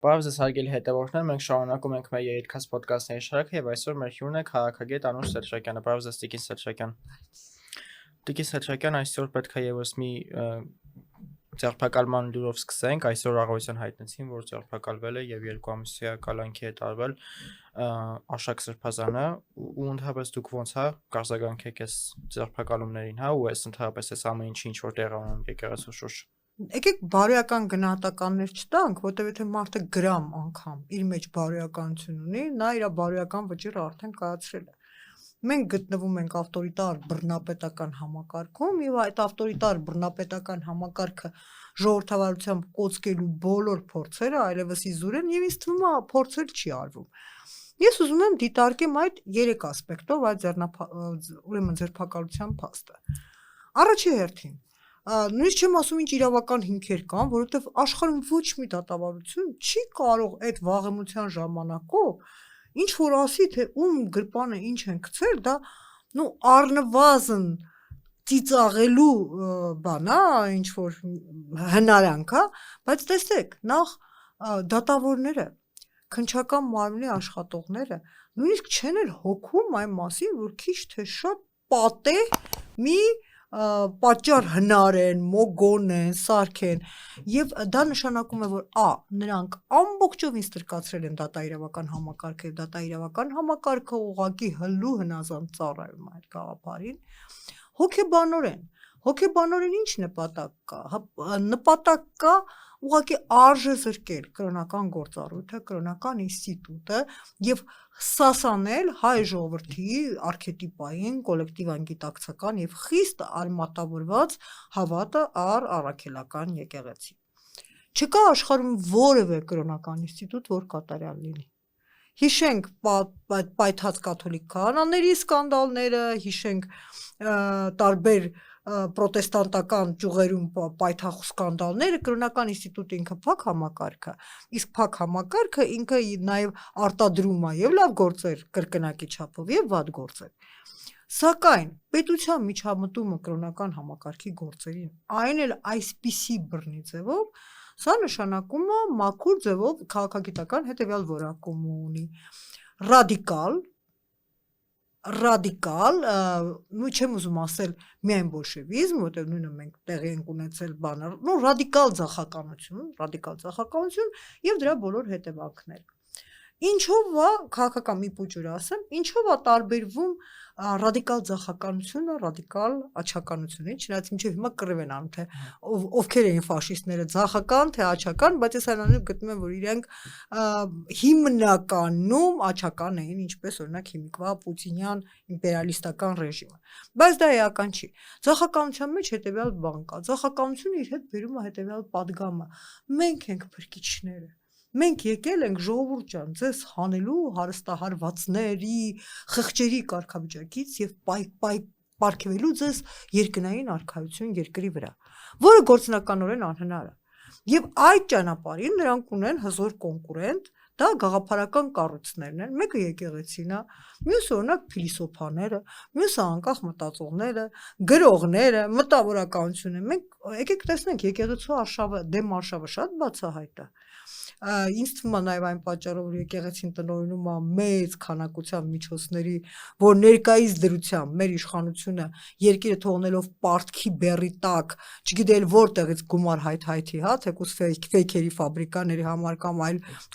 Բարև ձեզ հարգելի հետևորդներ, մենք շարունակում ենք մեր երիտքած ոդկասթների շարքը եւ այսօր մեր հյուրն է քաղաքագետ Անուշ Սեդրակյանը։ Բարև ձեզ Տիկին Սեդրակյան։ Տիկին Սեդրակյան, այսօր պետք է եւս մի ձերբակալման լուրով սկսենք։ Այսօր առավոտյան հայտնեցին, որ ձերբակալվել է եւ 2 ամսյա կալանքի է տարվել Աշակ Սրբազանը ու ընդհանրապես դուք ոնց է կարձագանքեք այս ձերբակալումներին, հա, ու այս ընդհանրապես այս ամեն ինչի ինչ որ տեղ ունեն եկեղեցու շուրջ։ Եկեք բարոյական գնահատականներ չտանք, որտեղ եթե մարդը գրամ անգամ իր մեջ բարոյականություն ունի, նա իր բարոյական վճիռը արդեն կայացրել է։ Մենք գտնվում ենք ավտորիտար բռնապետական համակարգում եւ այդ ավտորիտար բռնապետական համակարգը ժողովրդավարությամբ կոծկելու բոլոր փորձերը այլևս իզուր են եւ ինձ թվում է փորձել չի արվում։ Ես ուզում եմ դիտարկեմ այդ 3 ասպեկտով այդ ձերբակալության փաստը։ Առաջի հերթին նույնիսկ չեմ ասում ինչ իրավական հիմքեր կան, որովհետև աշխարհում ոչ մի դատավարություն չի կարող այդ վաղեմության ժամանակով ինչ որ ասի, թե ում գրպանը ինչ են գցել, դա առնվազն ծիծաղելու բան է, ինչ որ հնարանք է, բայց տեսեք, նախ դատավորները, քննչական մարմնի աշխատողները նույնիսկ չեն էլ հոգում այն մասին, որ քիչ թե շատ պատեհ մի պատճառ հնարեն, մոգոնեն, սարքեն եւ դա նշանակում է, որ նրանք ամբողջովին ստրկացրել են դատաիրավական համակարգը, դատաիրավական համակարգը ուղղակի հլու հնազանդ ծառայում այդ գաղափարին, հոգեբանորեն ինչ նպատակ կա, նպատակ կա ուղղակի արժե զրկել կրոնական գործառույթը, կրոնական ինստիտուտը եւ սասանել հայ ժողովրդի արքետիպային, կոլեկտիվ անգիտակցական եւ խիստ արմատավորված հավատը առաքելական եկեղեցի։ Չկա աշխարհում որևէ կրոնական ինստիտուտ, որ կատարյալ լինի։ Հիշենք պայթած կաթոլիկ քահանաների սկանդալները, հիշենք տարբեր պրոտեստանտական ճյուղերում պայթախ սկանդալները, կրոնական ինստիտուտը ինքը փակ համակարգ է, իսկ փակ համակարգը ինքը նաև արտադրում է եւ լավ գործեր կրկնակի չափով եւ վատ գործեր։ Սակայն պետության միջամտումը կրոնական համակարգի գործերին, այն էլ այսպիսի բռնի ձևով, սա նշանակում է մաքուր ձևով քաղաքագիտական հետեւյալ որակում ունի։ Ռադիկալ, չեմ ուզում ասել միայն բոլշևիզմ, որտեղ նույնը մենք տեղի ենք ունեցել բանը, ռադիկալ ձախականություն եւ դրա բոլոր հետևանքները։ Ինչով է քաղաքական մի փուճուր ասեմ, ինչով է տարբերվում ռադիկալ ձախականությունը ռադիկալ աչականությունից, չնայած մինչև հիմա կռիվ են անում, թե ովքեր էին ֆաշիստները, ձախական թե աչական, բայց ես այնուամենայնիվ գտնում եմ, որ իրենք հիմնականում աչական էին, ինչպես օրինակ հիմիկվա պուտինյան իմպերիալիստական ռեժիմը։ Բայց դա էական չի։ Ձախականության մեջ հետևյալ բան կա։ Ձախականությունը իր հետ բերում է հետևյալ պատգամը։ Մենք ենք փրկիչները։ Մենք եկել ենք ժողովուրդ ջան, ձեզ հանելու հարստահարվածների, խղճերի կարգավիճակից եւ պարգևելու ձեզ երկնային արքայություն երկրի վրա, որը գործնականորեն անհնար է։ Եվ այդ ճանապարհին նրանք ունեն հզոր կոնկուրենտ, դա գաղափարական կառույցներն են, մեկը եկեղեցին է, մյուսը օրինակ փիլիսոփաները, մյուսը անկախ մտածողները, գրողները, մտավորականությունը։ Մենք եկեք տեսնենք եկեղեցու արշավը, դեմ արշավը շատ բացահայտ է։ Ինձ թվում է նաև այն պատճառով, որ եկեղեցին տնօրինում է մեծ քանակությամբ միջոցների, որ ներկայիս դրությամբ մեր իշխանությունը երկիրը թողնելով պարտքի բեռի տակ, չգիտել որտեղից գումար հայթայթի, հա, թեկուզ ֆեյքերի ֆաբրիկաների համար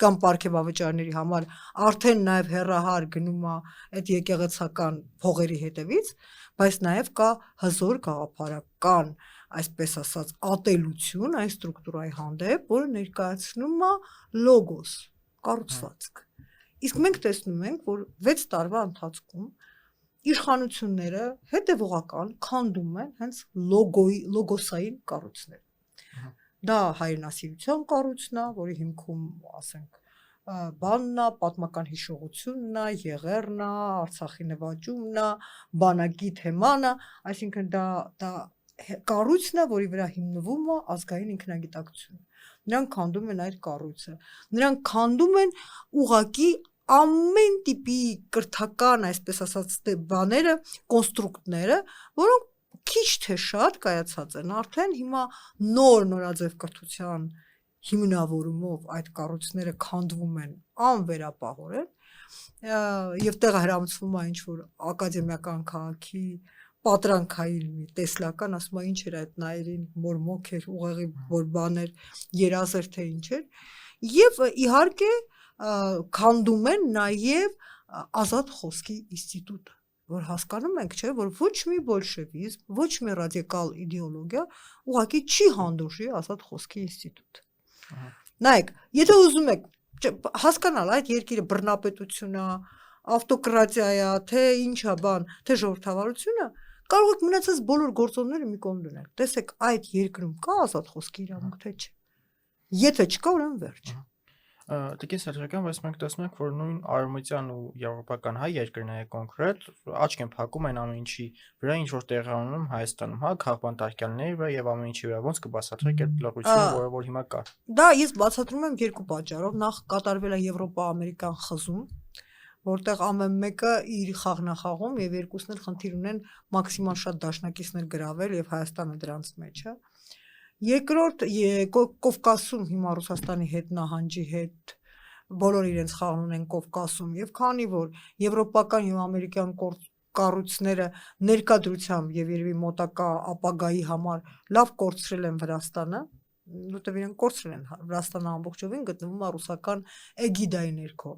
կամ պարգևավճարների համար, արդեն նաև հեռահար գնում է այդ եկեղեցական փողերի հետևից, բայց նաև կա հզոր գաղափարական, այսպես ասած, ատելություն այն ստրուկտուրայի հանդեպ, որը ներկայացնում է լոգոս, կառուցվածք։ Իսկ մենք տեսնում ենք, որ 6 տարվա ընթացքում իշխանությունները հետևողական քանդում են հենց լոգոսային կառույցները։ Դա հայրենասիրության կառույցն է, որի հիմքում, ասենք, բանն է, պատմական հիշողությունն է, եղերն է, Արցախի նվաճումն է, բանակի թեման է, այսինքն դա կառույցն է, որի վրա հիմնվում է ազգային ինքնագիտակցությունը։ Նրանք քանդում են այդ կառույցը։ Նրանք քանդում են ուղղակի ամեն տիպի կրթական, այսպես ասած, բաները, կոնստրուկտները, որոնք քիչ թե շատ կայացած են արդեն հիմա նոր նորաձև կրթության հիմնավորումով այդ կառույցները քանդվում են անվերապահորեն եւ տեղը հրամցվում է ինչ որ ակադեմիական քաղաքի պատրանքային մի տեսլական, ասում է ինչ էր այդ նայերին մորմոք էր, ուղեղի որ բաներ, երազեր թե ինչ էր, եւ իհարկե քանդում են նաեւ ազատ խոսքի ինստիտուտը, որ հասկանում ենք, չէ, որ ոչ մի բոլշևիզմ, ոչ մի ռադիկալ իդեոլոգիա ուղղակի չի հանդուրժի ազատ խոսքի ինստիտուտ։ Նայեք, եթե ուզում եք հասկանալ այդ երկիրը բռնապետություն է, ավտոկրատիա է, թե ինչա բան, թե ժողովրդավարություն է, կարող եք մնացած բոլոր գործոնները մի կողմ դնել։ Տեսեք, այդ երկրում կա ազատ խոսքի իրավունք, թե չէ։ Եթե չկա, ուրեմն վերջ։ Տիկին Սերժական, բայց մենք տեսնում ենք, որ նույն արևմտյան ու եվրոպական հայ երկրները կոնկրետ աչք են փակում այն ամեն ինչի վրա, ինչ որ տեղի ունենում Հայաստանում, հա, քաղբան տարկյալների վրա եւ ամեն ինչի վրա, ոնց կբացատրեք այդ լռությունը, որը որ հիմա կա։ Դա ես բացատրում եմ երկու պատճառով, նախ կատարվել է Եվրոպա-ամերիկան խզում, որտեղ ամեն մեկը իր խաղն է խաղում եւ երկուսն էլ խնդիր ունեն մաքսիմալ շատ դաշնակիցներ գրավել եւ Հայաստանը դրանց մեջ է։ Երկրորդ Կովկասում հիմա Ռուսաստանի հետ նահանջի հետ բոլոր իրենց խաղն ունեն Կովկասում եւ քանի որ եվրոպական եւ ամերիկյան կառույցները ներկայությամբ եւ երևի մոտակա ապագայի համար լավ կորցրել են Վրաստանը, որտեղ իրենք կորցրել են Վրաստանը ամբողջովին գտնվում է ռուսական էգիդայի ներքո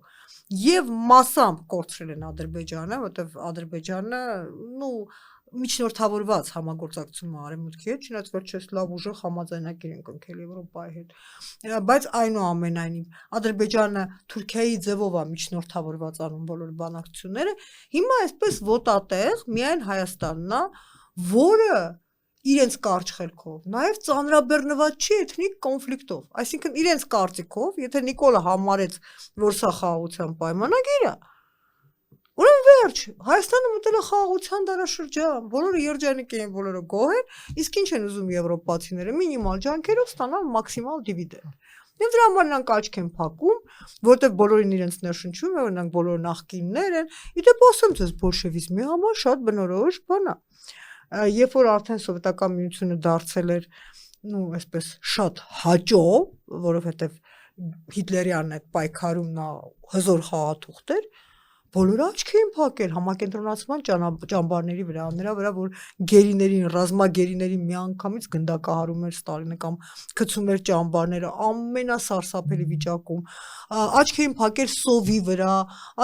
եւ մասամբ կորցրել են Ադրբեջանը, որտեղ Ադրբեջանը, միջնորդավորված համագործակցություն արևմուտքի հետ, չնայած վերջերս լավ ուժեղ համաձայնագիր են կնքել Եվրոպայի հետ, բայց այնուամենայնիվ Ադրբեջանը Թուրքիայի ձևով է միջնորդավորված անում բոլոր բանակցությունները, հիմա այսպես ոտատեղ միայն Հայաստանն է, որը իրենց կարճ խելքով, նաև ծանրաբեռնված չի էթնիկ կոնֆլիկտով, այսինքն իրենց կարծիքով, եթե Նիկոլը համարեց, որ սա խաղաղության պայմանագիր է, ուրեմն վերջ, Հայաստանը մտել է խաղաղության դարաշրջան, բոլորը երջանիկ են, բոլորը գոհ են, իսկ ինչ են ուզում եվրոպացիները, մինիմալ ջանքերով ստանալ մաքսիմալ դիվիդենդ։ Եվ դրա համար նրանք աչք են փակում, որտեղ բոլորին իրենց ներշնչում է, որ նրանք բոլոր նախկիններ են, իդեպ ասեմ ձեզ բոլշևիզմի համար շատ բնորոշ բան է։ Երբ որ արդեն սովետական միությունը դարձել էր, այսպես շատ հաճո, որովհետև Հիտլերյան այդ պայքարում նա հզոր խաղաթուղթ էր, բոլորը աչք էին փակել համակենտրոնացման ճամբարների վրա, նրա վրա, որ գերիներին, ռազմագերիներին միանգամից գնդակահարում էր Ստալինը կամ գցում էր ճամբարները ամենասարսափելի վիճակում, աչք էին փակել սովի վրա,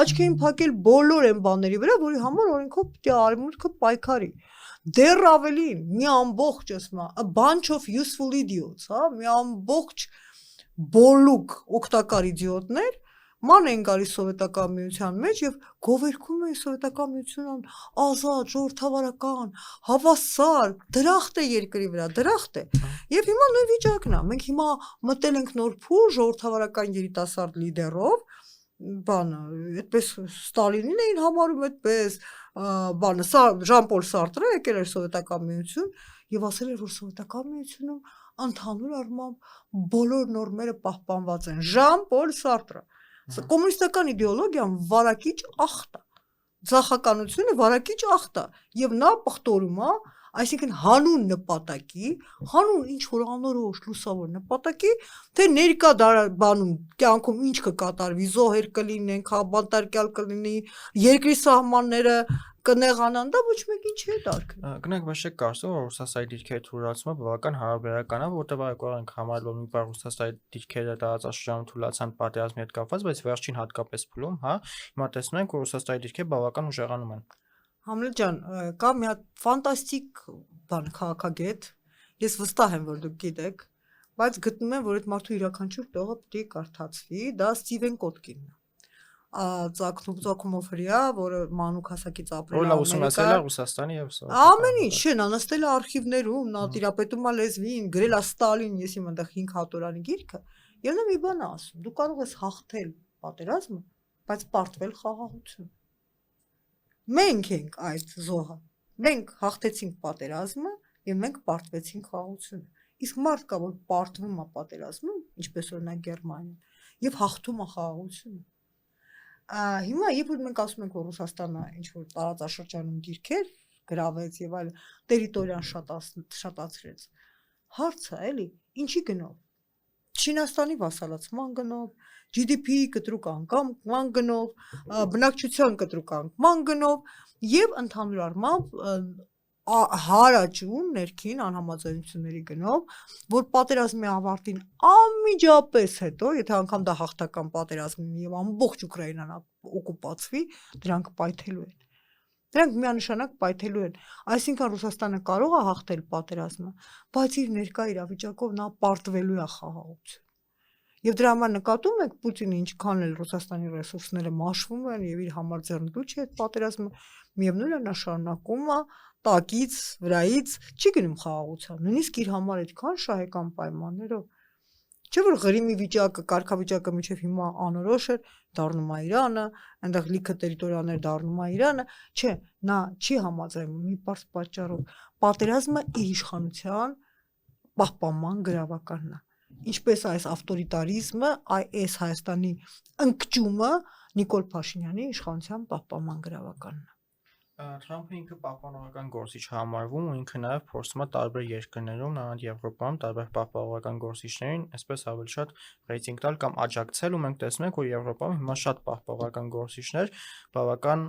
աչք էին փակել բոլոր այն բաների վրա, որի համար օրենքով պետք է արևմուտքը պայքարի։ Դեռ ավելին, մի ամբողջ, ասում, a bunch of useful idiots, հա, մի ամբողջ բոլուկ օգտակար իդիոտներ ման են գալիս սովետական միության մեջ եւ գովերքում են սովետական միությունն ազատ, ժողովրդավարական, հավասար, դրախտ է երկրի վրա, դրախտ է։ Եվ հիմա նույն վիճակն է։ Մենք հիմա մտել ենք նոր փուլ ժողովրդավարական երիտասարդ լիդերով, բանը, այդպես Ստալինին էին համարում այդպես, բանը, Ժան-Պոլ Սարտրը եկել էր սովետական միություն եւ ասել էր, որ սովետական միությունում ընդհանուր առմամբ բոլոր նորմերը պահպանված են։ Ժան-Պոլ Սարտրը կոմունիստական իդեոլոգիան վարակիչ ախտ է, ձախականությունը վարակիչ ախտ է եւ նա պղտորում է, այսինքն հանուն նպատակի, հանուն ինչ որ անորոշ լուսավոր նպատակի, թե ներկա բանում կյանքում ինչ կկատարվի, զոհեր կլինեն, քաղբանտարկյալ կլինի, երկրի սահմանները կնեղանան, դա ոչ մեկին չի դարքը։ Գնանք ոչ չեք կարծում, որ Ռուսաստանի դիրքերի թույլատումը բավական հարաբերական է, որտեղ կարող ենք համարել, որ մի բան Ռուսաստանի դիրքերը տարածաշրջանում թույլացան պատերազմի հետ կապված, բայց վերջին հատկապես փուլում, հա, հիմա տեսնում ենք, որ Ռուսաստանի դիրքերը բավական ուժեղանում են։ Համլետ ջան, կա մի հատ ֆանտաստիկ բան քաղաքագետ, ես վստահ եմ, որ դուք գիտեք, բայց գտնում եմ, որ այդ մարդու յուրաքանչյուր տողը պետք է կարդացվի, դա Ստիվեն Կոտկինն է։ Ծակումով հրյա, որը մանուկ հասակից ապրել է ուսումնասիրել է Ռուսաստանի եւ ամեն ինչ, չէ, նա նստել է արխիվներում, նա տիրապետում է լեզվին, գրել է Ստալին, ես իմ այնտեղ 5 հատորանի գիրքը, եւ նա մի բան է ասում. դու կարող ես հաղթել պատերազմը, բայց պարտվել խաղաղություն։ Մենք ենք այդ զոհը։ Մենք հաղթեցինք պատերազմը եւ մենք պարտվեցինք խաղաղությունը։ Իսկ մարդ կա, որ պարտվում է պատերազմում, ինչպես օրինակ Գերմանիան, եւ հաղթում է խաղաղությունը։ Հիմա երբ որ մենք ասում ենք, որ Ռուսաստանը ինչ որ տարածաշրջանում դիրքեր գրավեց եւ այլ տերիտորիան շատացրեց, հարցը էլի ինչի գնով։ Չինաստանի վասալացման գնով, GDP-ի կտրուկ անկման գնով, բնակչության կտրուկ անկման գնով եւ ընդհանուր առմամբ հարաճուն ներքին անհամաձայնությունների գնով, որ պատերազմի ավարտին անմիջապես հետո, եթե անգամ դա հաղթական պատերազմ լինի եւ ամբողջ Ուկրաինան օկուպացվի, դրանք պայթելու են։ Դրանք միանշանակ պայթելու են։ Այսինքն Ռուսաստանը կարող է հաղթել պատերազմը, բայց իր ներկա իրավիճակով նա պարտվելու է խաղաղություն։ Եվ դրա համար նկատում եք Պուտինը ինչքան էլ Ռուսաստանի ռեսուրսները մաշվում են եւ իր համար ձեռնտու չի այդ պատերազմը, միևնույն է նա շարունակում է տակից, վրայից չի գնում խաղաղության, նույնիսկ իր համար այդքան շահեկան պայմաններով։ Չէ՞ որ Ղրիմի վիճակը, կարգավիճակը մինչև հիմա անորոշ էր, դառնում է Իրանը, այնտեղ լիքը տերիտորիաներ դառնում է Իրանը, չէ, նա չի համաձայնում մի պարզ պատճառով։ Պատերազմը իր իշխանության պահպանման գրավականն է։ Ինչպես այս ավտորիտարիզմը, այս Հայաստանի ընկճումը Նիկոլ Փաշինյանի իշխանության պահպանման գրավականն է։ Թրամփը ինքը պահպանողական գործիչ համարվում ու ինքը նաև փորձում է տարբեր երկրներում, նաև Եվրոպայում տարբեր պահպանողական գործիչներին այսպես ավելի շատ ռեյտինգ տալ կամ աջակցել ու մենք տեսնում ենք, որ Եվրոպայում հիմա շատ պահպանողական գործիչներ բավական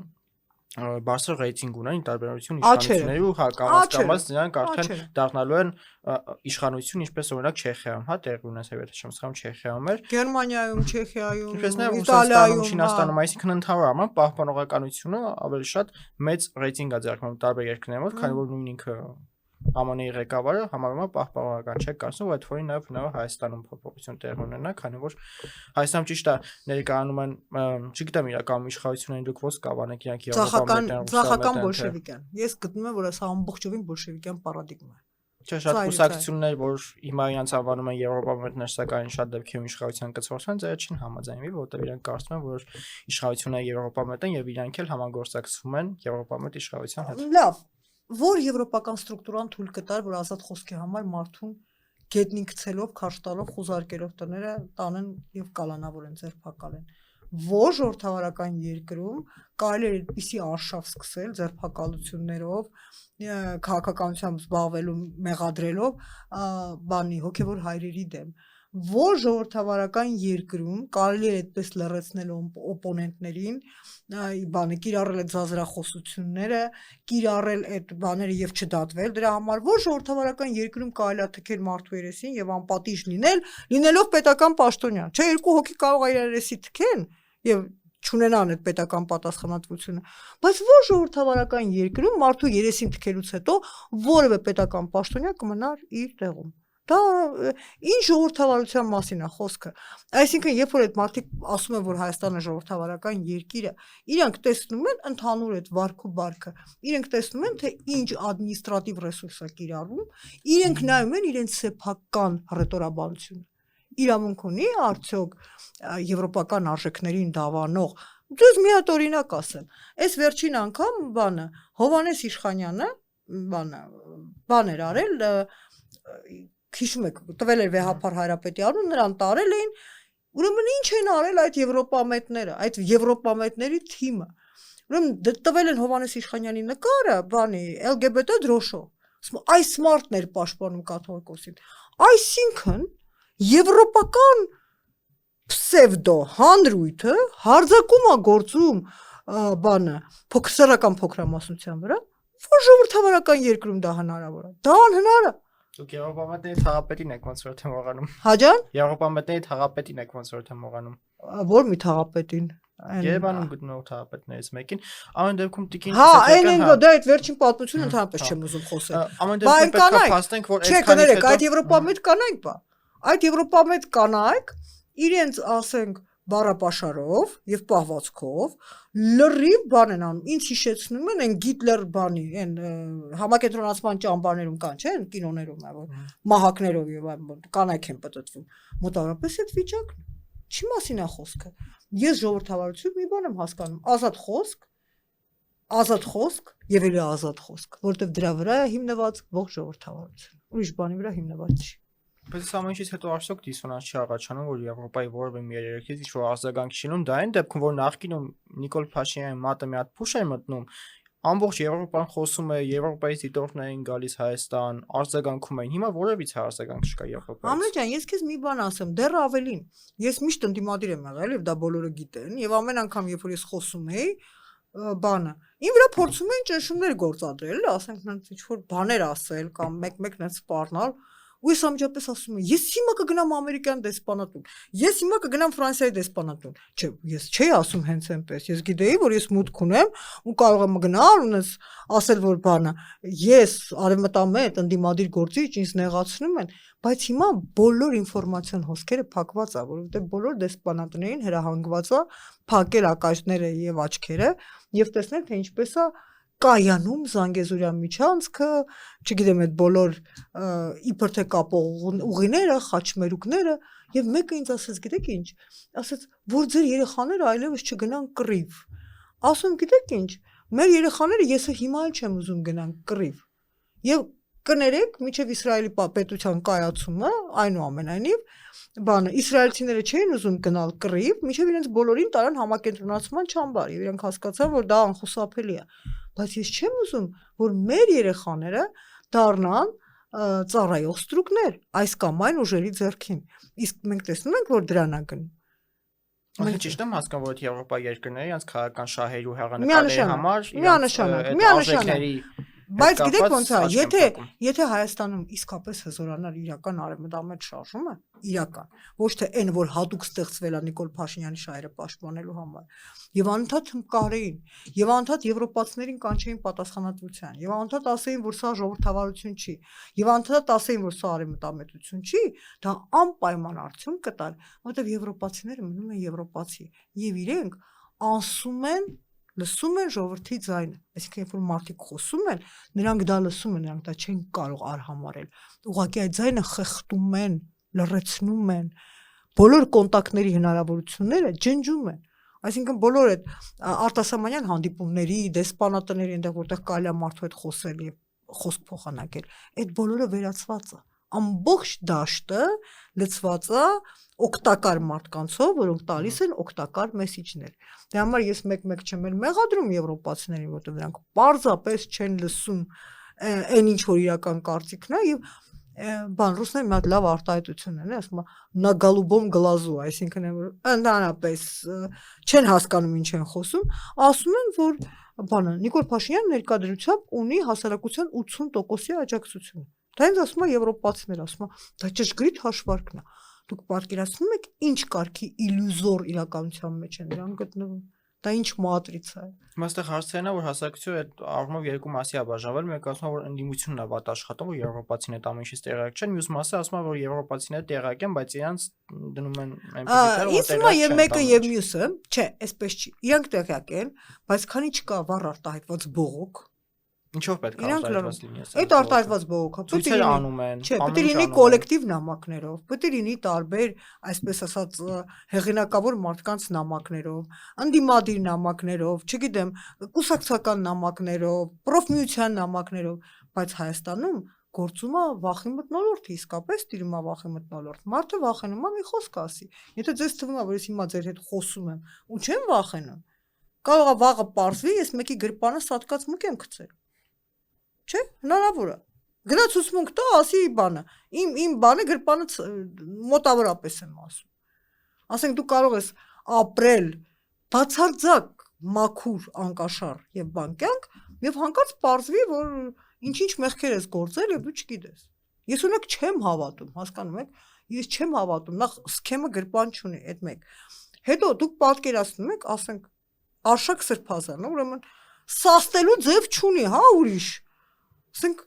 բարձր ռեյտինգ ունեն տարբերություն իշխանությունների ու կամաց նրանք արդեն դառնալու են իշխանություն, ինչպես օրինակ Չեխիայում, հա, տեղի ունեցավ, եթե չեմ սխալվում, Չեխիայում էր, Գերմանիայում, Չեխիայում, ինչպես նաև Իտալիայում, Ռուսաստանում, Չինաստանում, այսինքն ընդհանուր առմամբ պահպանողականությունը ավելի շատ մեծ ռեյտինգ է ձեռք բերում տարբեր երկրներում, քանի որ նույն ինքը ԱՄՆ-ի ղեկավարը համարում է պահպանողական չէ, կարծում որ այդ ֆոնին նաև Հայաստանում փոփոխություն տեղ ունենա, քանի որ Հայաստանում ճիշտ է ներկայանում են, չգիտեմ իրականում իշխանություններին դուք ո՞ց կավանեք, իրանք Եվրոպայում բոլշևիկյան։ Ես գտնում եմ, որ սա ամբողջովին բոլշևիկյան պարադիգմա է։ Չէ, շատ կուսակցություններ, որ հիմա իրանց անվանում են Եվրոպամետներ, սակայն շատ դեպքերում իշխանության կցորդն ձերը չին համաձայնվի, որովհետև իրանք կարծում են, որ իշխանությունը Եվրոպամետ են եւ իրանք էլ համագործակցում են Եվրոպամետ իշխանության հետ։ Լավ, որ եվրոպական ստրուկտուրան թույլ կտար, որ ազատ խոսքի համար մարդուն գետնին գցելով, քարշ տալով, խուզարկելով տները տանեն եւ կալանավորեն, ձերբակալեն։ Որ ժողովրդավարական երկրում կարելի է այդպիսի արշավ սկսել ձերբակալություններով, քաղաքականությամբ զբաղվելու մեղադրելով բանի հոգեվոր հայրերի դեմ։ Որ ժողովրդավարական երկրում կարելի է այդպես լռեցնել օպոնենտներին, բանը կիրառել այդ զազրախոսությունները, կիրառել այդ բաները եւ չդատվել դրա համար, որ ժողովրդավարական երկրում կարելի է թքել մարդու երեսին եւ անպատիժ լինելով պետական պաշտոնյա։ Չէ, երկու հոգի կարող է իր երեսի թքեն եւ չունենան այդ պետական պատասխանատվությունը, բայց որ ժողովրդավարական երկրում մարդու երեսին թքելուց հետո որևէ պետական պաշտոնյա կմնար իր տեղում։ Դա ինչ ժողովրդավարության մասին է խոսքը։ Այսինքն, երբ որ այդ մարդիկ ասում են, որ Հայաստանը ժողովրդավարական երկիր է, իրանք տեսնում են ընդհանուր այդ վարք ու բարքը, իրանք տեսնում են, թե ինչ ադմինիստրատիվ ռեսուրս է կիրառվում, իրանք նայում են իրենց սեփական ռետորաբանությունը։ Իրավունք ունի արդյոք եվրոպական արժեքներին դավանող։ Դուք մի հատ օրինակ ասեմ։ Այս վերջին անգամ բանը Հովհաննես Իշխանյանը բան էր արել, հիշում եք, տվել էր Վեհափար Հայրապետյանին, նրան տարել էին, ուրեմն ինչ են արել այդ եվրոպամետները, այդ եվրոպամետների թիմը։ Ուրեմն տվել են Հովհաննես Իշխանյանի նկարը, բանի LGBT դրոշով։ Այս մարդն էր պաշտպանում կաթողիկոսին։ Այսինքն եվրոպական պսևդո հանրույթը հարձակում է գործում բանը փոքրսեռական փոքրամասնության վրա, որ ժողովրդավարական երկրում դա հնարավոր է։ Դա անհնար է։ Դուք Եվրոպամետների թաղապետին եք ոնց որ թե մողանում։ Հաջան։ Եվրոպամետների թաղապետին եք ոնց որ թե մողանում։ Որ մի թաղապետին։ Երևանում գտնող թաղապետներից մեկին։ Ամեն դեպքում տիկին հա, այն դա այդ վերջին պատմությունը ընդհանրապես չեմ ուզում խոսել։ Ամեն դեպքում պետք է փաստենք, որ այդքանից հետո։ Չէ, կներեք, այդ եվրոպամետ կանայք բա։ Այդ եվրոպամետ կանայք իրենց, ասենք, բառապաշարով եւ պահվածքով լրիվ բան են անում։ Ինչ հիշեցնում են այն Գիտլեր բանի, այն համակենտրոնացման ճամբարներում կան, չէ՞, այն կինոներում է, որ մահակներով եւ այլն կանայք են պատտվում։ Մոտավորապես այդ վիճակն է։ Չի մասին է խոսքը։ Ես ժողովրդավարություն մի բան եմ հասկանում, ազատ խոսք եւ ելի ազատ խոսք, որտեվ դրա վրա է հիմնված ողջ ժողովրդավարությունը։ Ուրիշ բանի վրա հիմնված չի։ Բայց ամենից հետո արդյոք դիսոնանս չի առաջանում, որ Եվրոպայի որևէ մի երկրից ինչ-որ արձագանք չի լինում, դա այն դեպքում, որ նախկինում Նիկոլ Փաշինյանի մատը մի հատ փուշ էր մտնում, ամբողջ Եվրոպան խոսում է, Եվրոպայից դիտորդներ են գալիս Հայաստան, արձագանքում են։ Հիմա որևիցե արձագանք չկա Եվրոպայից։ Ամեն ջան, ես քեզ մի բան ասեմ, դեռ ավելին։ Ես միշտ ընդդիմադիր եմ եղել եւ դա բոլորը գիտեն, եւ ամեն անգամ երբ որ ես խոսում էի, բանը, ին վրա փորձում էին ճնշումներ գործադրել, ասենք նրանց ինչ-որ բաներ ասել կամ մեկ-մեկ նրանց սպառնալ, ու ես ամջապես ասում եմ, ես հիմա կգնամ ամերիկյան դեսպանատուն, ես հիմա կգնամ Ֆրանսիայի դեսպանատուն։ Չէ, ես չէի ասում հենց այնպես, ես գիտեի, որ ես մուտք ունեմ ու կարող եմ գնալ ու նես ասել, որ բանը, ես արևմտամետ ընդդիմադիր գործիչ ինձ նեղացնում են, բայց հիմա բոլոր ինֆորմացիոն հոսքերը փակված է, որովհետեւ բոլոր դեսպանատներին հրահանգված է փակել ակաժները եւ աչքերը եւ տեսնել թե ինչպես է կայանում Զանգեզուրյան միջանցքը, չգիտեմ այդ բոլոր իբր թե կապող ուղիները, խաչմերուկները եւ մեկը ինձ ասեց, գիտեք ինչ, ասեց, որ ձեր երեխաները այլևս չգնան կռիվ։ Ասում գիտեք ինչ, մեր երեխաները եսը հիմա էլ չեմ ուզում գնան կռիվ։ Եվ կներեք, միջև Իսրայելի պետության կայացումը, այնուամենայնիվ, բանը իսրայելցիները չէին ուզում գնալ կռիվ, միջև իրենց բոլորին տարան համակենտրոնացման չամբար, եւ իրենք հասկացան, որ դա անխուսափելի է։ Բայց ես չեմ ուզում, որ մեր երեխաները դառնան ծառայող ստրուկներ այս կամ այն ուժերի ձեռքին։ Իսկ մենք տեսնում ենք, որ դրան է գնում։ Մենք ճիշտ եմ հասկանում, որ Եվրոպա երկրները իրենց քաղաքական շահերի ու հեղանկարների համար միանշանակ Բայց գիտեք ոնց է, եթե Հայաստանում իսկապես հզորանար իրական արևմտամետ շարժումը, իրական, ոչ թե այն, որ հատուկ ստեղծվել է Նիկոլ Փաշինյանի շահերը պաշտպանելու համար, եւ անընդհատ հմկարեին, եւ անընդհատ եվրոպացիներին կանչեին պատասխանատվության, եւ անընդհատ ասեին, որ սա ժողովրդավարություն չի, եւ անընդհատ ասեին, որ սա արևմտամետություն չի, դա անպայման արդյունք կտար, որովհետեւ եվրոպացիները մնում են եվրոպացի, եւ իրենք անսում են լսում են ժողովրդի ձայնը, այսինքն երբ որ մարդիկ խոսում են, նրանք դա լսում են, նրանք դա չեն կարող արհամարել։ Ուղղակի այդ ձայնը խեղդում են, լռեցնում են, բոլոր կոնտակտների հնարավորությունները ջնջում են։ Այսինքն բոլոր այդ արտասահմանյան հանդիպումների, դեսպանատների, այնտեղ որտեղ կարելի է մարդու հետ խոսել եւ խոսք փոխանակել, այդ բոլորը վերացված է։ Ամբողջ դաշտը լցված է օգտակար մարդկանցով, որոնք տալիս են օգտակար մեսիջներ։ Դե համար ես մեկ-մեկ չեմ էլ մեղադրում եվրոպացիներին, որտեղ նրանք պարզապես չեն լսում այն ինչ որ իրական կարծիքն է եւ բան ռուսները մի հատ լավ արտահայտություն են, ասում են «на голубом глазу», այսինքն ընդհանրապես չեն հասկանում ինչ են խոսում, ասում են որ բանը Նիկոլ Փաշինյանը ներկայությամբ ունի հասարակության 80%-ի աջակցություն։ Դա ինձ ասում է եվրոպացիներ, ասում է դա ճշգրիտ հաշվարկն է։ Դուք պատկերացնում եք ինչ կարգի իլյուզոր իրականության մեջ են նրանք գտնվում։ Դա ինչ մատրիցա է։ Հիմա այստեղ հարցերն է, որ հասարակությունը այդ առումով երկու մասի է բաժանվել, մեկը ասում է, որ ընդդիմությունն է վատ աշխատում, որ եվրոպացիները դա ամենից տեղյակ չեն, մյուս մասը ասում է, որ եվրոպացիները տեղյակ են, բայց իրանց դնում են այնպես դեր, որ տեղյակ չեն։ Իսկ եւ մեկը եւ մյուսը, չէ, այսպես չի։ Իրանք տեղյակ են, բայց քանի չկա վառ արտահայտված բողոք, ինչով պետք է արտահայտված լինի։ Այդ արտահայտված բողոքը պետք է անում են, չէ, պետք է լինի կոլեկտիվ նամակներով, պետք է լինի տարբեր, այսպես ասած, հեղինակավոր մարդկանց նամակներով, ընդդիմադիր նամակներով, չգիտեմ, կուսակցական նամակներով, պրոֆմիության նամակներով, բայց Հայաստանում գործում է վախի մթնոլորտը, իսկապես տիրում է վախի մթնոլորտ։ Մարդը վախենում է մի խոսք ասի։ Եթե ձեզ թվում է, որ ես հիմա ձեր հետ խոսում եմ, ու չեմ վախենում, կարող է վաղը պարզվի, ես մեկի գրպանը սատկած մուկ եմ գցել։ Չէ, հնարավոր է։ Գնա ցուցմունք տա, ասի բանը։ Իմ բանը գրպանը մոտավորապես եմ ասում։ Ասենք դու կարող ես ապրել բացարձակ մաքուր, անկաշառ եւ բանկյանք, եւ հանկարծ պարզվի, որ ինչ-ինչ մեղքեր ես գործել եւ դու չգիտես։ Ես ունեք չեմ հավատում, հասկանում եք։ Ես չեմ հավատում, նախ սքեմը գրպան չունի, այդ մեկ։ Հետո դուք պատկերացնում եք, ասենք Արշակ Սրբազանը, ուրեմն սաստելու ձև չունի, հա, ուրիշ։ Ասենք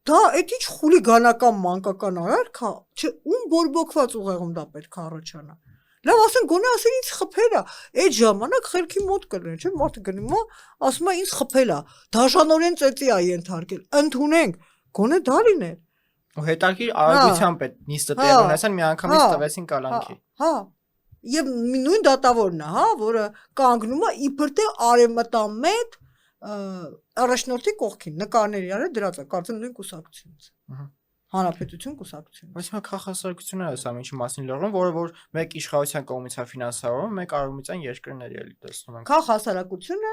դա այդ ինչ խուլիգանական մանկական արարք է, չէ, ում բորբոքված ուղեղում դա պետք է առաջանա։ Լավ, ասենք գոնե ասեն ինձ խփել է, այդ ժամանակ խելքի մոտ կլներ, չէ՞, մարդը գնում է, ասում է ինձ խփել է, դաշանորեն ծեծի է ենթարկել, ընդունենք, գոնե դա լիներ։ Ու հետաքրքիր արագությամբ այդ նիստը տեղ ունեցան, մի անգամից տվեցին կալանքի։ Հա։ Եվ նույն դատավորն է, հա, որը կանգնում է իբր թե արևմտամետ առաջնորդի կողքին, նկարների արել դրած է, կարծեմ նույն կուսակցությունից։ Հանրապետություն կուսակցություն։ Բայց հիմա քաղաքասարությունները ասա ինչի մասին լռում, որը որ մեկ իշխանության կողմից է ֆինանսավորվում, մեկ արևմտյան երկրների էլի տեսնում ենք։ Քաղաքասարությունը,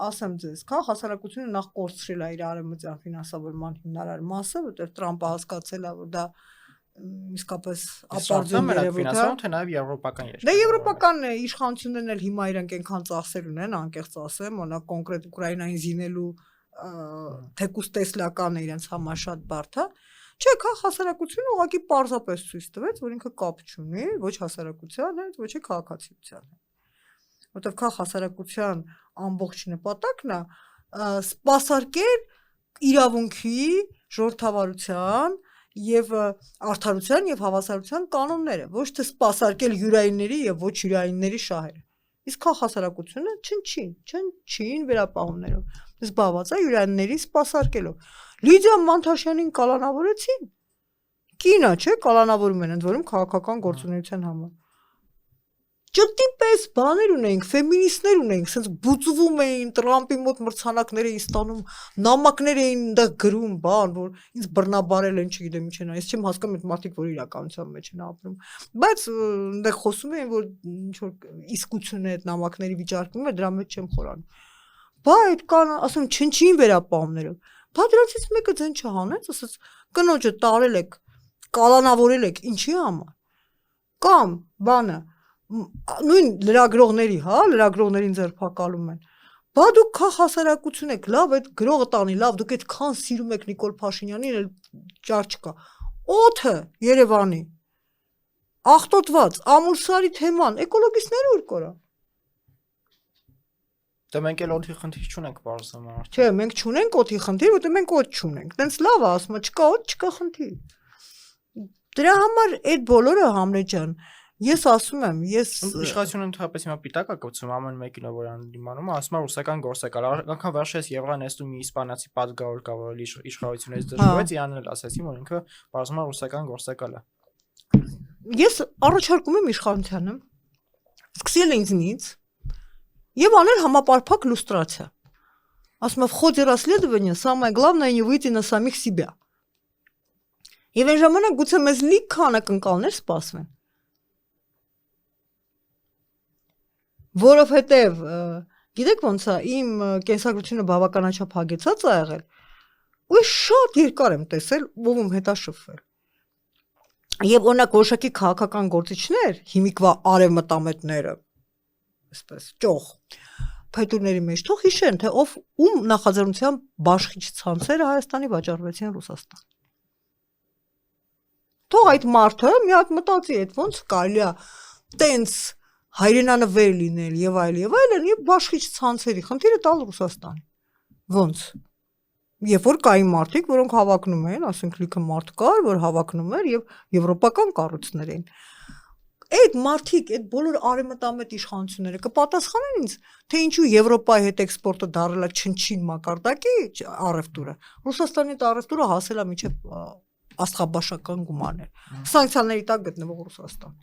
ասեմ ձեզ, քաղաքասարությունը նախ կորցրել է իր արևմտյան ֆինանսավորման հիմնարար մասը, որտեղ Տրամպը հասկացել է, որ դա իսկապես ապարդյուն երևույթ է, թե նաև եվրոպական երկրներ։ Դե եվրոպական իշխանություններն էլ հիմա իրանք այնքան ծախսեր ունեն, անկեղծ ասեմ, օրինակ կոնկրետ Ուկրաինային զինելու թեկուզ տեսլական է իրենց համար շատ բարդ է։ Չէ, քաղաքասարակությունը ուղղակի պարզապես ցույց տվեց, որ ինքը կապ չունի ոչ հասարակության հետ, ոչ էլ քաղաքացիության հետ։ Որտեղ քաղաքասարակության ամբողջ նպատակն է սպասարկել իրավունքի, ժողովրդավարության եւ արդարության եւ հավասարության կանոնները, ոչ թե սպասարկել յուրայինների եւ ոչ յուրայինների շահերը։ Իսկ քաղաքասարակությունը չնչին վերապահումներով զբաղված է յուրայինների սպասարկելով։ Լիդիա Մանթաշյանին կալանավորեցին։ Կինա, չէ, կալանավորում են ընդ որում քաղաքական գործունեության համար։ Ճտի պես բաներ ունեինք, ֆեմինիստներ ունեինք, ասես բուծվում էին, Տրամպի մոտ մրցանակներ էին ստանում, նամակներ էին դա գրում, բան, որ ինձ բռնաբարել են, չգիտեմ ինչ են, ես չեմ հասկանում այդ մարդիկ, որ իրականության մեջ են ապրում։ Բայց այնտեղ խոսում էին, որ ինչ որ իսկություն է այդ նամակների վիճարկվում է, դրա մեջ չեմ խորանում։ Բա այդ կան, ասում չնչին վերապահումներով։ Բա դրանցից մեկը ձեն չհանեց, ասես կնոջը տարել եք, կալանավորել եք, ինչի համար։ Կամ բանը նույն լրագրողների, հա, լրագրողներին ձերբակալում են։ Բա դուք քաղաքասարակություն եք, լավ, այդ գրողը տանի, լավ, դուք այդքան սիրում եք Նիկոլ Փաշինյանին, էլ ճար չկա։ Օդը Երևանի աղտոտված, Ամուլսարի թեման, էկոլոգիստները ուր կորան։ Դե մենք էլ օդի խնդիր չունենք բարձրում արդեն։ Չէ, մենք չունենք օդի խնդիր, որտեղ մենք օդ չունենք։ Տենց լավ է, ասում, չկա օդ, չկա խնդիր։ Դրա համար այդ բոլորը Համլետ ջան, ես ասում եմ, ես իշխանությունը ընդհանրապես հիմա պիտակ է կոչում ամեն մեկին ով որ դիմանում է, ասում է ռուսական գործակալ, անգամ վերջերս Եվրանեստում մի իսպանացի պատգավոր կա, որ իշխանությունից դժգոհեց, իրանն էլ ասացին, որ ինքը բարձրում է ռուսական գործակալ է։ Ես առաջարկում եմ իշխանությանը սկսել ինձնից եւ անել համապարփակ լուստրացիա։ Ասում եմ, в ходе расследования самое главное не выйти на самих себя։ Եվ այն ժամանակ գուցե մեզ լիք անակնկալներ սպասվեն։ Որովհետև գիտեք ոնց է, իմ կենսագրությունը բավականաչափ հագեցած է եղել, ու շատ երկար եմ տեսել, ում հետաշփվել։ Եվ օրինակ որոշակի քաղաքական գործիչներ, հիմիկվա արևմտամետները, այսպես ճոխ, փետուրների մեջ թող հիշեն, թե ում նախաձեռնությամբ բաշխիչ ցանցերը Հայաստանի վաճառվեցին Ռուսաստան։ Թող այդ մարդը մի հատ մտածի, այդ ոնց կարելի է տենց հայրենանվեր լինել եւ այլն եւ բաշխիչ ցանցերի խնդիրը տալ Ռուսաստան։ Ոնց։ Երբ որ կային մարդիկ, որոնք հավակնում էին, ասենք լիքը մարդ կար, որ հավակնում էր եւ եվրոպական կառույցներ էին։ Այդ մարդիկ, այդ բոլոր արևմտամետ իշխանությունները կպատասխանեն ինձ, թե ինչու Եվրոպայի հետ էքսպորտը դարել է չնչին մակարդակի առևտուրը։ Ռուսաստանի առևտուրը հասել է մինչև աստղաբաշխական գումարներ։ Սանկցիաների տակ գտնվող Ռուսաստան։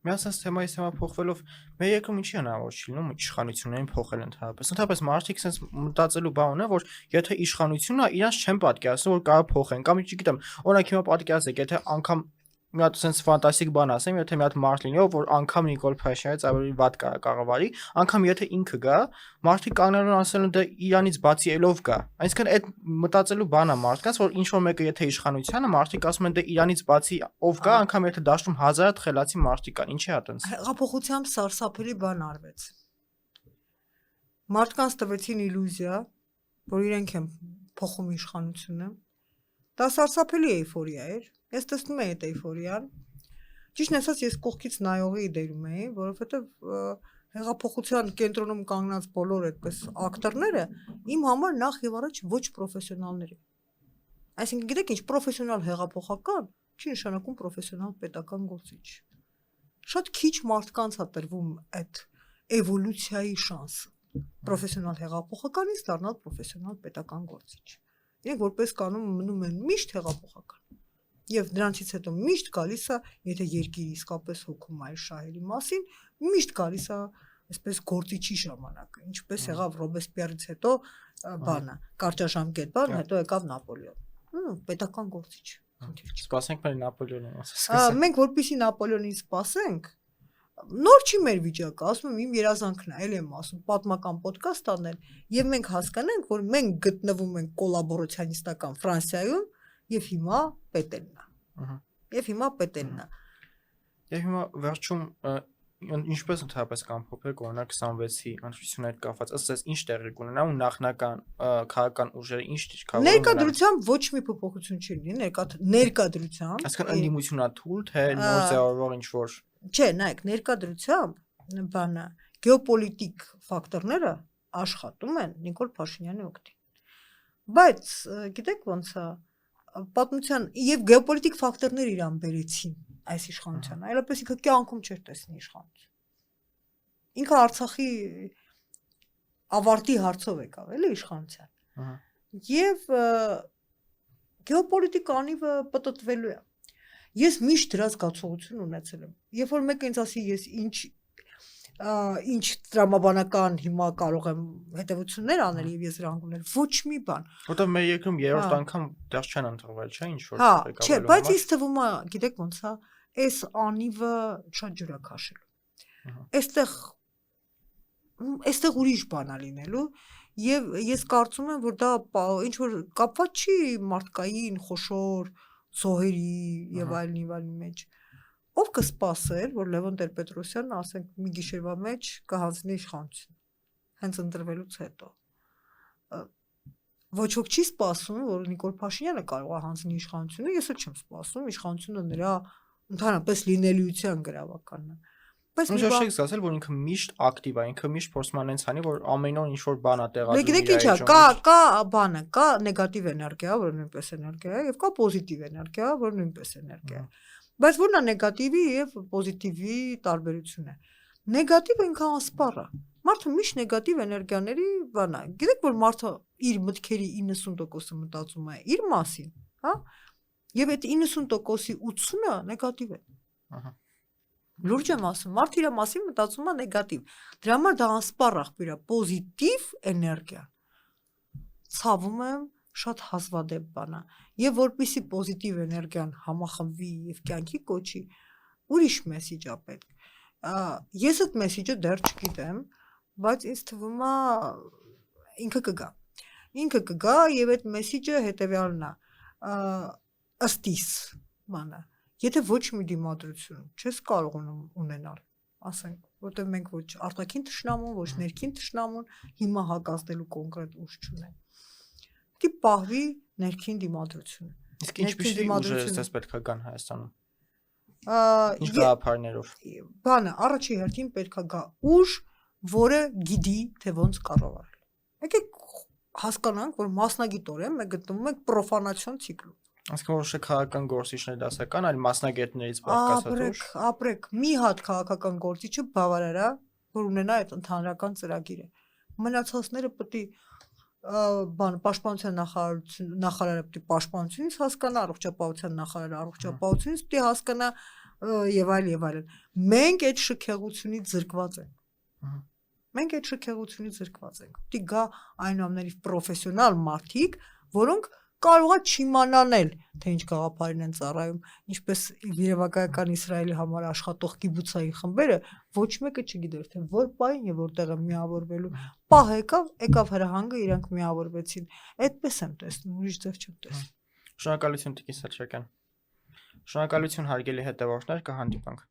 Միասնած թեմայից թեմա փոխվելով մեր երկրում ինչի հնարավոր չի լինում իշխանություններին փոխել ընդհանրապես։ Ընդհանրապես մարդիկ sense մտածելու բան ունեն, որ եթե իշխանությունն է, իրանց չեն պատկերացնում, որ կարող փոխեն, կամ չգիտեմ, օրինակ հիմա պատկերացեք, եթե անգամ մի հատ sense ֆանտաստիկ բան ասեմ, եթե մի հատ մարդ լինի, որ անգամ Նիկոլ Փաշինյանից ավելի վատ կառավարի, անգամ եթե ինքը գա, մարդիկ կանգնելու ասելու դե իրանից բացի ելով գա։ Այսինքն այդ մտածելու բան է մարդկանց, որ ինչ որ մեկը եթե իշխանությանը, մարդիկ ասում են դե իրանից բացի ով գա, անգամ եթե դաշտում 1000 հատ խելացի մարդիկ կան, ինչի՞ է այդպես։ Հեղափոխությամբ սարսափելի բան արվեց։ Մարդկանց տվեցին իլյուզիա, որ իրենք են փոխում իշխանությունը։ Դա սարսափելի էյֆորիա էր։ Ես տեսնում եմ այդ էյֆորիան։ Ճիշտ ասած, ես կողքից նայողի դերում էի, որովհետև հեղափոխության կենտրոնում կանգնած բոլոր այդպես ակտորները իմ համար նախ եւ առաջ ոչ պրոֆեսիոնալներ են։ Այսինքն գիտեք ինչ, պրոֆեսիոնալ հեղափոխական չի նշանակում պրոֆեսիոնալ պետական գործիչ։ Շատ քիչ մարդկանց է տրվում այդ էվոլյուցիայի շանսը։ Պրոֆեսիոնալ հեղափոխականից դառնալ պրոֆեսիոնալ պետական գործիչ։ Իրենք որպես կանոն մնում են միշտ հեղափոխական։ Եվ դրանից հետո միշտ գալիս է, եթե երկիրը իսկապես հոգում է շահերի մասին, միշտ գալիս է այսպես գործիչի ժամանակը, ինչպես եղավ Ռոբեսպիերից հետո բանը, կարճաժամկետ բան, հետո եկավ Նապոլեոն։ պետական գործիչ։ Սպասենք մեր Նապոլեոնին։ Մենք որպեսի Նապոլեոնին սպասենք, նոր չի մեր վիճակը, ասում եմ իմ երազանքն է, ել եմ ասում, պատմական ոդկաստ անել, եւ մենք հասկանանք, որ մենք գտնվում ենք կոլաբորացիոնիստական Ֆրանսիայում եւ հիմա պետելն է։ Եվ հիմա պետելն է։ Եվ հիմա վերջում ինչպես ընդհանրապես կամփոփեք օրինակ 26-ի ընտրությունների հետ կապված, ըստ էս ինչ տեղի կունենա ու նախնական քաղաքական ուժերը ինչ կարող են ներկայությամբ ոչ մի փոփոխություն չի լինի, ներկայությամբ այսինքն ընդդիմությունա թույլ թե նոր ձևավորող ինչ որ չէ, նայեք, ներկայությամբ բանը գեոպոլիտիկ ֆակտորները աշխատում են Նիկոլ Փաշինյանի օգտին։ Բայց գիտեք ոնց է պատմության եւ գեոպոլիտիկ ֆակտորներ իրան բերեցին այս իշխանության, այլապես ինքը կյանքում չէր տեսնի իշխանություն։ Ինքը Արցախի ավարտի հարցով եկավ, էլի իշխանության։ Եվ գեոպոլիտիկ անիվը պատտվելու է։ Ես միշտ դրա զգացողություն ունեցել եմ։ Երբ որ մեկը ինձ ասի ես ինչ տրամաբանական հիմա կարող եմ հետևություններ անել եւ ես դրանք ունել, ոչ մի բան։ Որտեղ մեր երկրում երրորդ անգամ դեռ չեն ընտրվել, չէ՞, ինչ որ ղեկավարելու։ Չէ, բայց ինձ թվում է, գիտեք ոնց է, այս անիվը շատ ջուր է քաշելու։ Այստեղ ուրիշ բան է լինելու եւ ես կարծում եմ, որ դա ինչ որ կապված չի մարդկային խոշոր զոհերի եւ այլն մեջ։ Ով կսպասեր, որ Լևոն Տեր-Պետրոսյանն, ասենք, մի գիշերվա մեջ կհանձնի իշխանություն, հենց ընտրվելուց հետո։ Ոչ ոք չի սպասում, որ Նիկոլ Փաշինյանը կարող է հանձնի իշխանությունը, ես էլ չեմ սպասում, իշխանությունը նրա ընդհանրապես լինելիության գրավականն է։ Բայց մի բան չեք ասել, որ ինքը միշտ ակտիվ է, ինքը միշտ փորձում է հանի, որ ամեն օր ինչ որ բան է տեղադրում։ Գիտեք ինչ է, կա բանը, կա նեգատիվ էներգիա, որ նույնպես էներգիա է, եւ կա պոզիտիվ էներգիա, որ նույնպես էներգիա է։ Բայց որն է նեգատիվի եւ պոզիտիվի տարբերությունը։ Նեգատիվը ինքը անսպառ է։ Մարդը միշտ նեգատիվ էներգիաների բան է։ Գիտեք որ մարդը իր մտքերի 90%-ը մտածում է իր մասին, հա? Եվ այդ 90%-ի 80-ը նեգատիվ է։ Ահա։ Լուրջ եմ ասում, մարդը իր մասին մտածում է նեգատիվ։ Դրա համար դա անսպառ աղբյուր է, պոզիտիվ էներգիա։ Ցավում եմ շատ հազվադեպ բան է։ Եվ որպեսզի պոզիտիվ էներգիան համախմբվի եւ կյանքի կոչի, ուրիշ մեսիջ է պետք։ Ես այդ մեսիջը դեռ չգիտեմ, բայց ինձ թվում է ինքը կգա։ Ինքը կգա եւ այդ մեսիջը հետեւյալն է։ Ըստ իս բանը։ Եթե ոչ մի դիմադրություն չես կարող ունենալ, ասենք, որտեղ մենք ոչ արտաքին թշնամուն, ոչ ներքին թշնամուն հիմա հակազդելու կոնկրետ ուժ չունեն։ Դի պահվի ներքին դիմադրությունը։ Իսկ ինչպիսի ուժեր էս պետք է գան Հայաստանում։ Ինչ գաղափարներով։ Բանը առաջի հերթին պետք է գա ուժ, որը գիտի, թե ոնց կառավարել։ Եկեք հասկանանք, որ մասնագիտորեն մենք գտնվում ենք պրոֆանացիոն ցիկլում։ Այսինքն ոչ քաղաքական գործիչներ դասական, այլ մասնագետներից բաղկացած ուժ։ Ապրեք, մի հատ քաղաքական գործիչը բավարար է, որ ունենա այդ ընդհանրական ծրագիրը։ Մնացածները պետք է բան պաշտպանության նախարարը պետք է պաշտպանությունից հասկանա, առողջապահության նախարարը առողջապահությունից պետք է հասկանա եւ այլն։ Մենք այդ շքեղությունից զրկված ենք։ Մենք այդ շքեղությունից զրկված ենք։ Պետք է գա այնուամենայնիվ պրոֆեսիոնալ մարդիկ, որոնք կարող է չիմանալ, թե ինչ գաղափարին են ծառայում, ինչպես երևակայական Իսրայելի համար աշխատող կիբուցային խմբերը, ոչ մեկը չգիտեր, թե որ պահին եւ որտեղ է միավորվելու։ Պահ եկավ հրահանգը, իրանք միավորվեցին։ Այդպես եմ տեսնում, ուրիշ ձև չեմ տեսնում։ Շնորհակալություն Տիկին Սաչակյան։ Շնորհակալություն հարգելի հետևորդներ, կհանդիպանք։